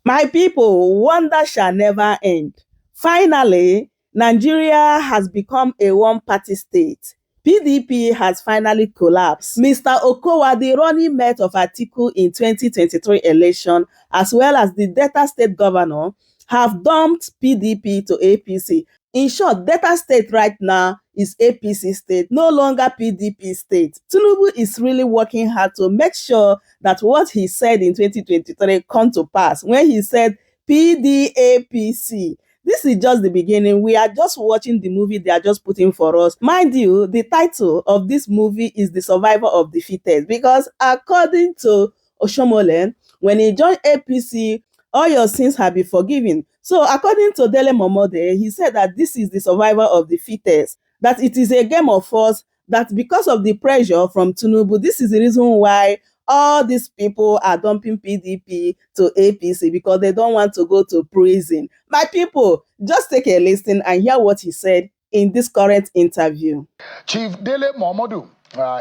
My people, wonder shall never end. Finally, Nigeria has become a one-party state. PDP has finally collapsed. Mr. Okowa, the running mate of Atiku in 2023 election, as well as the Delta State governor, have dumped PDP to APC. In short, Delta State right now is APC state, no longer PDP state. Tinubu is really working hard to make sure that what he said in 2023 come to pass when he said PDAPC. This is just the beginning. We are just watching the movie they are just putting for us. Mind you, the title of this movie is The Survivor of the Fittest, because according to Oshomole, when he joined APC, all your sins have been forgiven. So according to Dele Momodu, he said that this is the survivor of the fittest, that it is a game of force, that because of the pressure from Tinubu, this is the reason why all these people are dumping PDP to APC, because they don't want to go to prison. My people, just take a listen and hear what he said in this current interview. Chief Dele Momodu,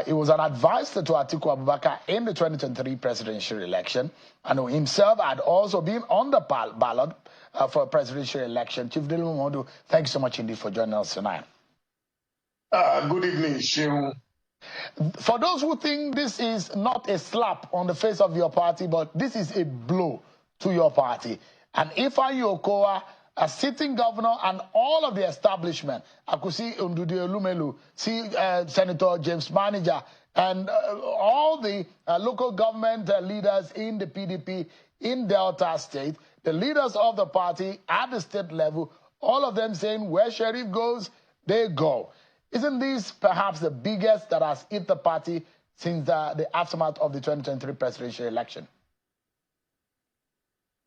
he was an advisor to Atiku Abubakar in the 2023 presidential election, and himself had also been on the ballot for a presidential election. Chief Dele Momodu, thank you so much indeed for joining us tonight. Good evening, Shehu. For those who think this is not a slap on the face of your party, but this is a blow to your party, and Ifeanyi Okowa, a sitting governor, and all of the establishment, I could see Ndudi Elumelu, see Senator James Manager, and all the local government leaders in the PDP in Delta State, the leaders of the party at the state level, all of them saying where Sheriff goes, they go. Isn't this perhaps the biggest that has hit the party since the aftermath of the 2023 presidential election?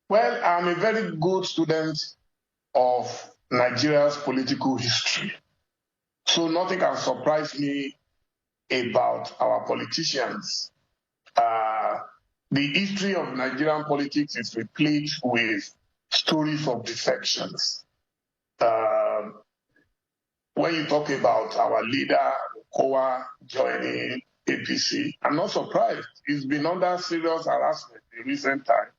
Well, I'm a very good student of Nigeria's political history. So nothing can surprise me about our politicians. The history of Nigerian politics is replete with stories of defections. When you talk about our leader, Okowa, joining APC, I'm not surprised. He's been under serious harassment in recent time.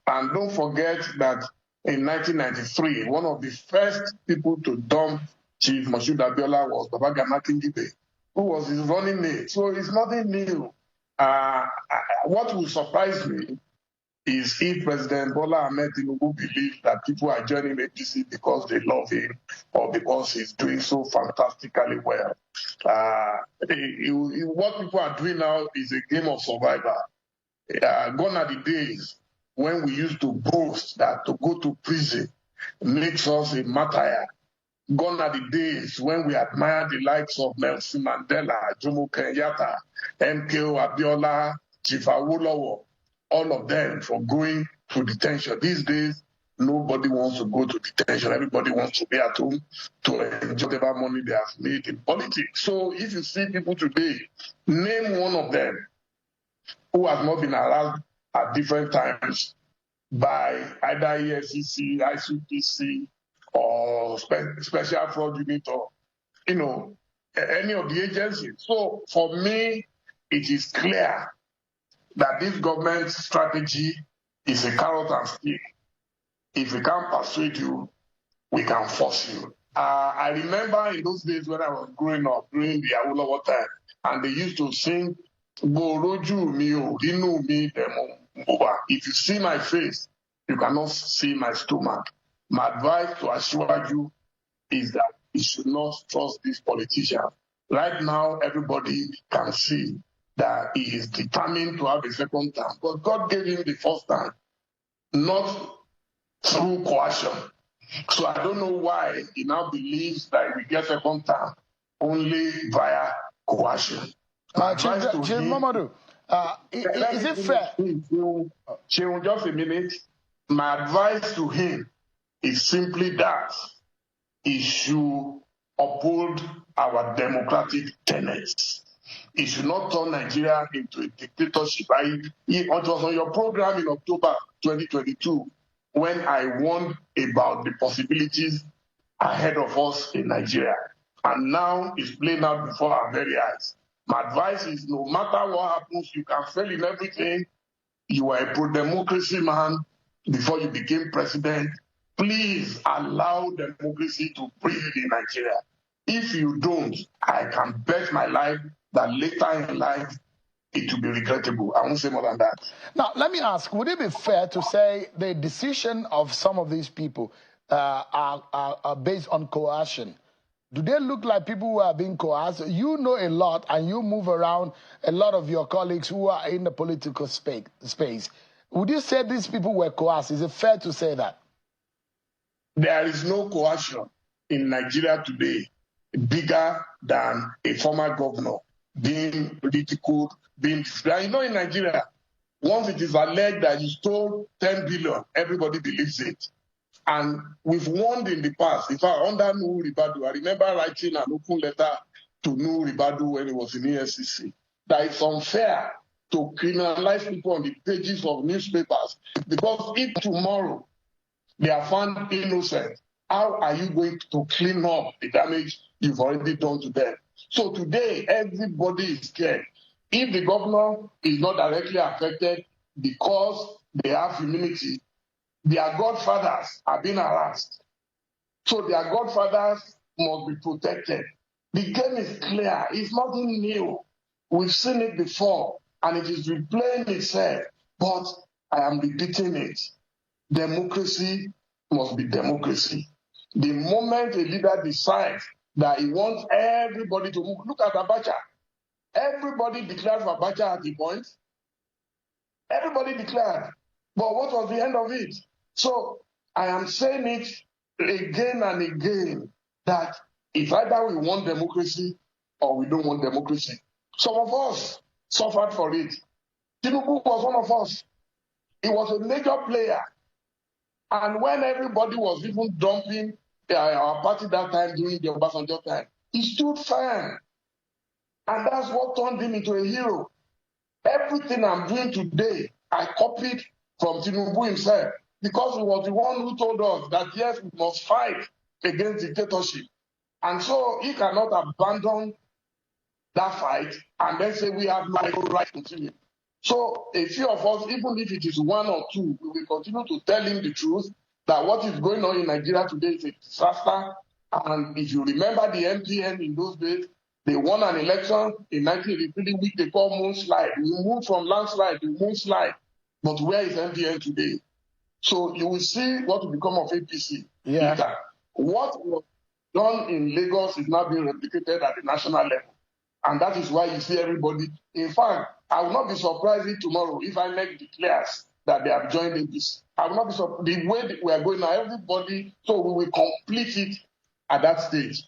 And don't forget that in 1993, one of the first people to dump Chief Moshood Abiola was Baba Gana Kingibe, who was his running mate. So it's nothing new. What will surprise me is if President Bola Ahmed Tinubu believes that people are joining APC because they love him or because he's doing so fantastically well. What people are doing now is a game of survivor. Gone are the days when we used to boast that to go to prison makes us a martyr. Gone are the days when we admire the likes of Nelson Mandela, Jomo Kenyatta, MKO Abiola, Chief Awolowo, all of them for going to detention. These days, nobody wants to go to detention. Everybody wants to be at home to enjoy whatever money they have made in politics. So if you see people today, name one of them who has not been allowed at different times by either EFCC, ICPC, or Special Fraud Unit, or any of the agencies. So for me, it is clear that this government strategy is a carrot and stick. If we can't persuade you, we can force you. I remember in those days when I was growing up during the Awolowo time, and they used to sing, "Boroju mi o, inu mi demo." If you see my face, you cannot see my stomach. My advice to assure you is that you should not trust these politicians. Right now, everybody can see that he is determined to have a second term, but God gave him the first time, not through coercion. So I don't know why he now believes that he will get second term only via coercion. Chief Momodu, is it fair? Just a minute. My advice to him is simply that he should uphold our democratic tenets. He should not turn Nigeria into a dictatorship. It was on your program in October 2022 when I warned about the possibilities ahead of us in Nigeria. And now it's playing out before our very eyes. My advice is no matter what happens, you can fail in everything. You are a pro-democracy man. before you became president. Please allow democracy to breathe in Nigeria. If you don't, I can bet my life that later in life, it will be regrettable. I won't say more than that. Now, let me ask, would it be fair to say the decision of some of these people are based on coercion? Do they look like people who are being coerced? You know a lot, and you move around a lot of your colleagues who are in the political space. Would you say these people were coerced? Is it fair to say that? There is no coercion in Nigeria today bigger than a former governor being ridiculed, being described. You know, in Nigeria, once it is alleged that you stole 10 billion, everybody believes it. And we've warned in the past. In fact, under Nuhu Ribadu, I remember writing an open letter to Nuhu Ribadu when he was in EFCC, that it's unfair to criminalize people on the pages of newspapers, because if tomorrow they are found innocent, how are you going to clean up the damage you've already done to them? So today, everybody is scared. If the governor is not directly affected because they have immunity, their godfathers are being harassed. So their godfathers must be protected. The game is clear. It's nothing new. We've seen it before, and it is replaying itself. But I am repeating it. Democracy must be democracy. The moment a leader decides that he wants everybody to move, look at Abacha. Everybody declared for Abacha at the point. Everybody declared. But what was the end of it? So I am saying it again and again that it's either we want democracy or we don't want democracy. Some of us suffered for it. Tinubu was one of us. He was a major player. And when everybody was even dumping our party that time during the Obasanjo time, he stood firm. And that's what turned him into a hero. Everything I'm doing today, I copied from Tinubu himself, because he was the one who told us that, yes, we must fight against dictatorship. And so he cannot abandon that fight and then say we have no right to continue. So a few of us, even if it is one or two, we will continue to tell him the truth, that what is going on in Nigeria today is a disaster. And if you remember the MPN in those days, they won an election in 1983, which they call moonslide. We moved from landslide to moonslide. But where is MPN today? So you will see what will become of APC later. What was done in Lagos is now being replicated at the national level. And that is why you see everybody. In fact, I will not be surprised if tomorrow, if INEC declares that they have joined APC. I will not be surprised. The way that we are going now, everybody, so we will complete it at that stage.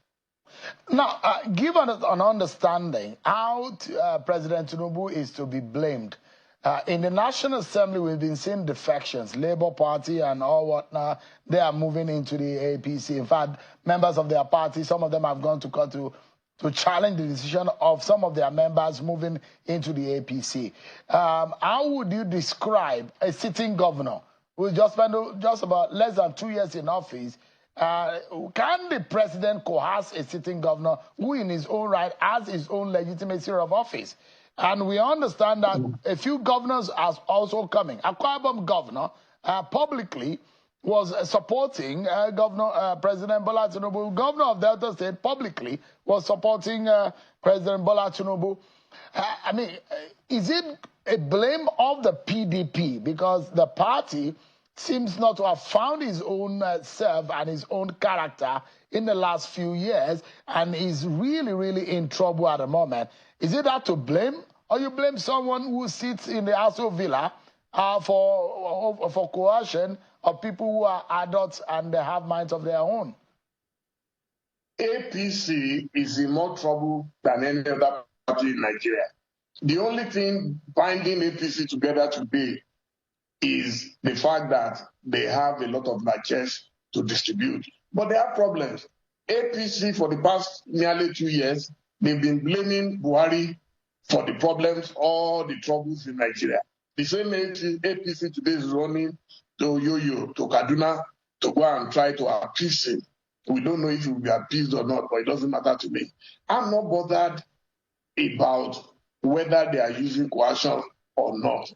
Now, give us an understanding how President Tinubu is to be blamed. In the National Assembly, we've been seeing defections, Labour Party and all whatnot. They are moving into the APC. In fact, members of their party, some of them have gone to court to challenge the decision of some of their members moving into the APC. How would you describe a sitting governor who just spent just about less than 2 years in office? Can the president coerce a sitting governor who in his own right has his own legitimacy of office? And we understand that a few governors are also coming. Akwa Ibom governor publicly was supporting President Bola Tinubu. Governor of Delta State publicly was supporting President Bola Tinubu. I mean, is it a blame of the PDP? Because the party seems not to have found his own self and his own character in the last few years, and is really, really in trouble at the moment. Is it that to blame, or you blame someone who sits in the Aso Villa for coercion of people who are adults and they have minds of their own? APC is in more trouble than any other party in Nigeria. The only thing binding APC together today is the fact that they have a lot of matches to distribute. But they have problems. APC, for the past nearly 2 years, they've been blaming Buhari for the problems, all the troubles in Nigeria. The same APC today is running to Yoyo, to Kaduna, to go and try to appease him. We don't know if he will be appeased or not, but it doesn't matter to me. I'm not bothered about whether they are using coercion or not,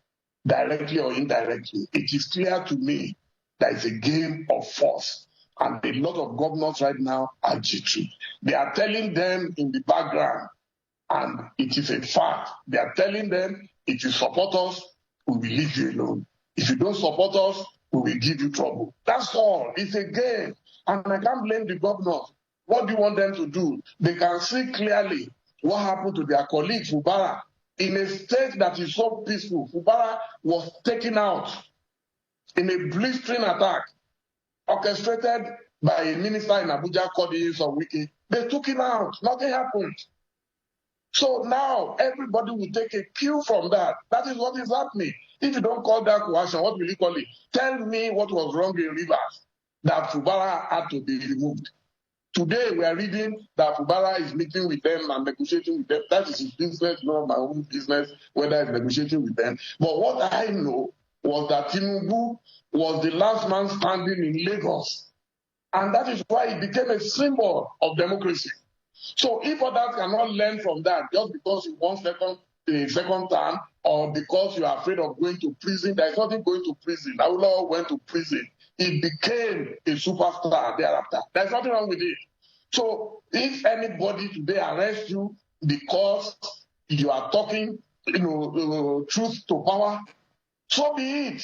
directly or indirectly. It is clear to me There is a game of force. And a lot of governors right now are jittery. They are telling them in the background, and it is a fact. They are telling them, if you support us, we will leave you alone. If you don't support us, we will give you trouble. That's all. It's a game. And I can't blame the governors. What do you want them to do? They can see clearly what happened to their colleague, Fubara. In a state that is so peaceful, Fubara was taken out in a blistering attack orchestrated by a minister in Abuja called the Wiki. They took him out. Nothing happened. So now everybody will take a cue from that. That is what is happening. If you don't call that coercion, what will you call it? Tell me what was wrong in Rivers that Fubara had to be removed. Today we are reading that Fubara is meeting with them and negotiating with them. That is his business, not my own business, whether it's negotiating with them. But what I know was that Tinubu was the last man standing in Lagos. And that is why it became a symbol of democracy. So if others cannot learn from that just because you want second term or because you are afraid of going to prison, there is nothing going to prison. Awolowo went to prison. He became a superstar thereafter. There's nothing wrong with it. So if anybody today arrests you because you are talking, truth to power, so be it.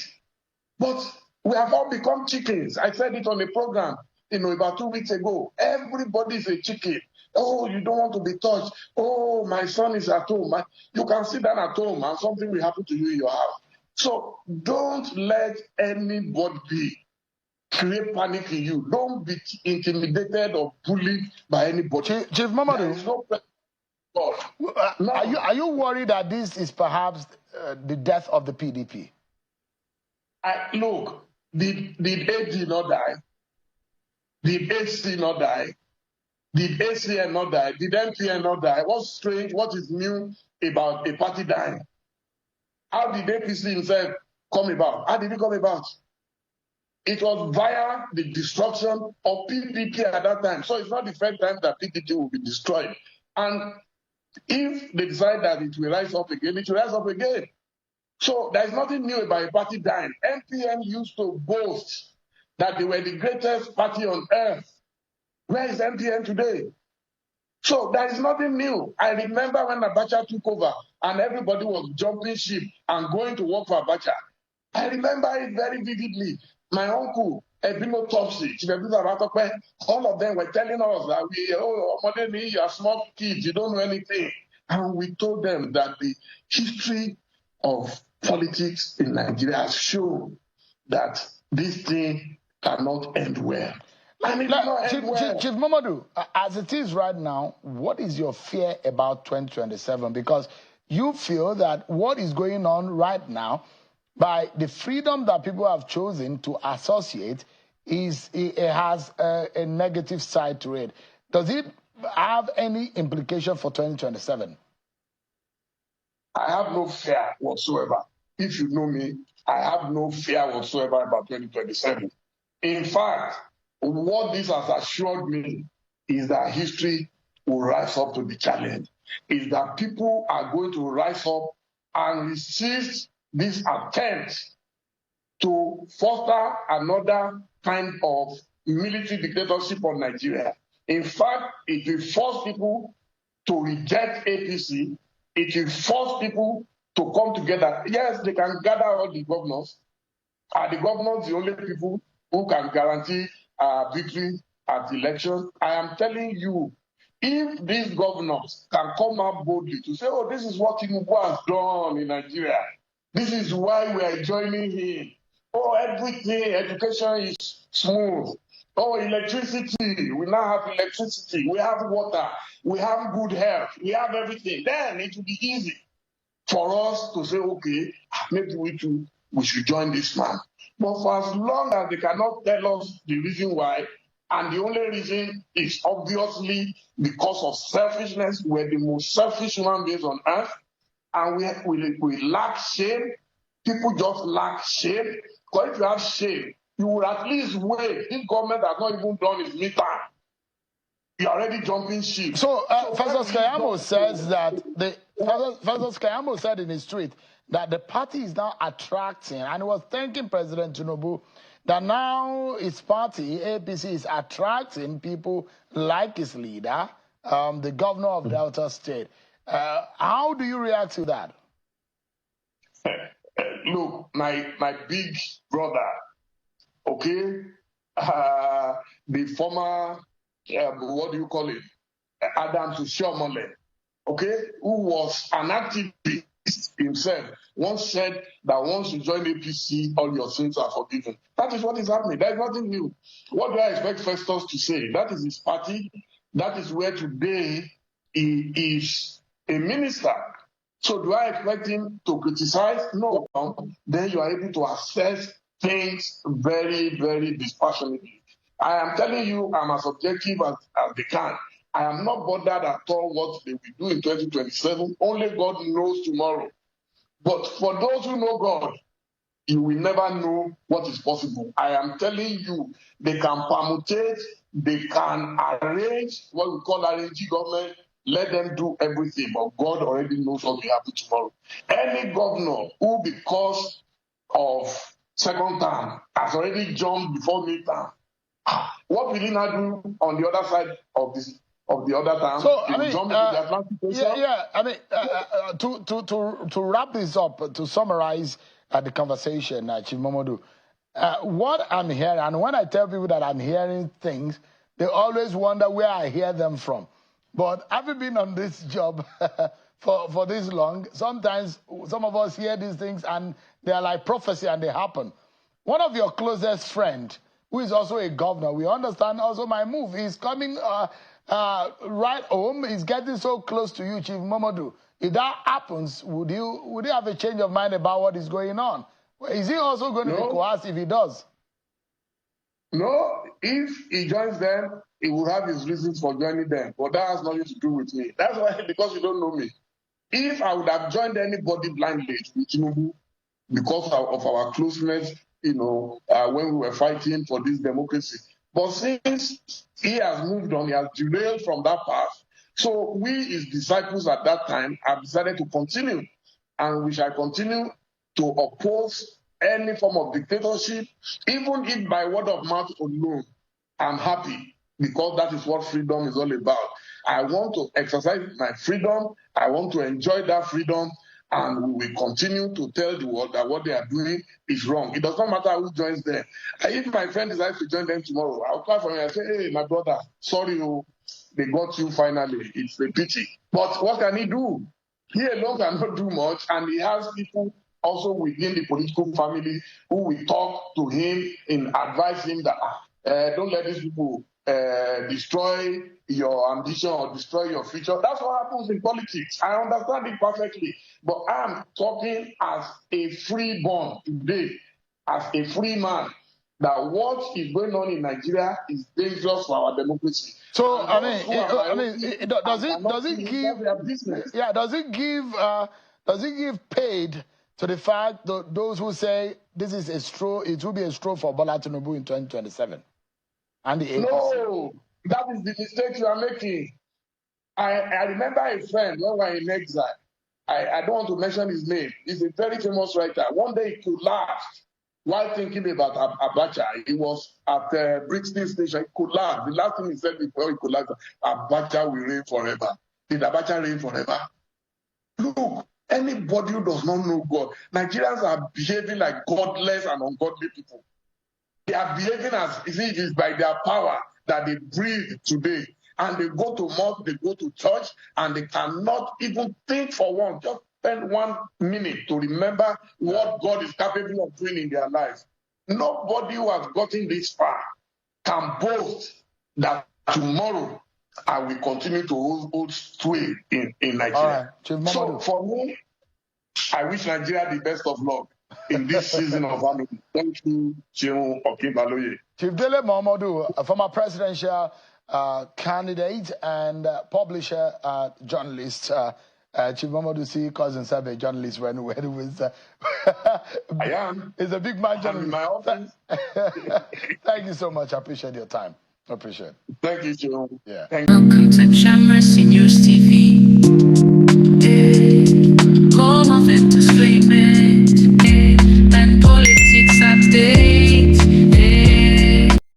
But we have all become chickens. I said it on a program, about 2 weeks ago. Everybody is a chicken. Oh, you don't want to be touched. Oh, my son is at home. You can sit down at home and something will happen to you in your house. So don't let anybody create panic in you. Don't be intimidated or bullied by anybody. Chief Momodu, no. Are you worried that this is perhaps the death of the PDP? Look, did AD not die? Did AC not die? Did ACN not die? Did MPN not die? What's strange? What is new about a party dying? How did APC himself come about? How did it come about? It was via the destruction of PDP at that time. So it's not the first time that PDP will be destroyed. And if they decide that it will rise up again, it will rise up again. So there's nothing new about a party dying. MPN used to boast that they were the greatest party on earth. Where is MPN today? So there is nothing new. I remember when Abacha took over and everybody was jumping ship and going to work for Abacha. I remember it very vividly. My uncle, Ebino Topsy, all of them were telling us that you are small kids, you don't know anything. And we told them that the history of politics in Nigeria has shown that this thing cannot end well. Chief Momodu, as it is right now, what is your fear about 2027? Because you feel that what is going on right now, by the freedom that people have chosen to associate, it has a negative side to it. Does it have any implication for 2027? I have no fear whatsoever. If you know me, I have no fear whatsoever about 2027. In fact, what this has assured me is that history will rise up to the challenge, is that people are going to rise up and resist this attempt to foster another kind of military dictatorship on Nigeria. In fact, it will force people to reject APC. It will force people to come together. Yes, they can gather all the governors. Are the governors the only people who can guarantee victory at the election? I am telling you, if these governors can come out boldly to say, oh, this is what Tinubu has done in Nigeria, this is why we are joining him. Oh, everything, education is smooth. Oh, electricity, we now have electricity, we have water, we have good health, we have everything. Then it will be easy for us to say, okay, maybe we should join this man. But for as long as they cannot tell us the reason why, and the only reason is obviously because of selfishness, we're the most selfish human beings on earth, and we lack shame. People just lack shame. Because if you have shame, you will at least wait. This government has not even done its midterm. You're already jumping ship. So Festus Keyamo says that Festus Keyamo said in his tweet that the party is now attracting, and he was thanking President Tinubu that now his party, APC, is attracting people like his leader, the governor of Delta State. How do you react to that? Look, my big brother, okay, the former, what do you call it, Adam Tushomole, okay, who was an activist himself, once said that once you join APC, all your sins are forgiven. That is what is happening. There is nothing new. What do I expect Festus to say? That is his party. That is where today he is a minister. So do I expect him to criticize? No. Then you are able to assess things very, very dispassionately. I am telling you, I'm as objective as they can. I am not bothered at all what they will do in 2027. Only God knows tomorrow. But for those who know God, you will never know what is possible. I am telling you, they can permutate, they can arrange what we call arranging government. Let them do everything, but God already knows what will happen tomorrow. Any governor who, because of second term, has already jumped before midterm, what will he now do on the other side of this? Of the other time, so I mean, to wrap this up, to summarize the conversation, Chief Momodu, what I'm hearing, and when I tell people that I'm hearing things, they always wonder where I hear them from. But having been on this job for this long, sometimes some of us hear these things and they are like prophecy and they happen. One of your closest friend, who is also a governor, we understand also my move, is coming right home. He's getting so close to you, Chief Momodu. If that happens, would you have a change of mind about what is going on? Is he also going to be coerced if he does? No, if he joins them, he will have his reasons for joining them. But that has nothing to do with me. That's why, because you don't know me. If I would have joined anybody blindly with Tinubu because of our closeness, when we were fighting for this democracy. But since he has moved on, he has derailed from that path. So we, his disciples at that time, have decided to continue. And we shall continue to oppose any form of dictatorship, even if by word of mouth alone. I'm happy, because that is what freedom is all about. I want to exercise my freedom. I want to enjoy that freedom. And we will continue to tell the world that what they are doing is wrong. It does not matter who joins them. If my friend decides to join them tomorrow, I'll call for him and say, hey, my brother, sorry, they got you finally. It's a pity. But what can he do? He alone cannot do much, and he has people also within the political family who will talk to him and advise him that don't let these people destroy your ambition or destroy your future. That's what happens in politics. I understand it perfectly. But I'm talking as a freeborn today, as a free man, that what is going on in Nigeria is dangerous for our democracy. So does it give paid to the fact that those who say this is a straw, it will be a straw for Bola Tinubu in 2027? And the APC? No, that is the mistake you are making. I remember a friend when we were in exile. I don't want to mention his name. He's a very famous writer. One day he collapsed while thinking about Abacha. He was at Brixton Station. He collapsed. The last thing he said before he collapsed, Abacha will reign forever. Did Abacha reign forever? Look, anybody who does not know God, Nigerians are behaving like godless and ungodly people. They are behaving as if it is by their power that they breathe today. And they go to mosque, they go to church, and they cannot even think for one, just spend 1 minute to remember what God is capable of doing in their lives. Nobody who has gotten this far can boast that tomorrow I will continue to hold sway in Nigeria. Right. So for me, I wish Nigeria the best of luck in this season of harmony. Thank you, Chief Okibaloye. Chief Dele Momodu, a former presidential candidate and publisher, journalist. Chief Momodu C calls himself a journalist when he was. I am. He's a big man journalist. In my office. Thank you so much. I appreciate your time. I appreciate it. Thank you, Joe. Yeah. Welcome to Shamras in News TV. Call off it to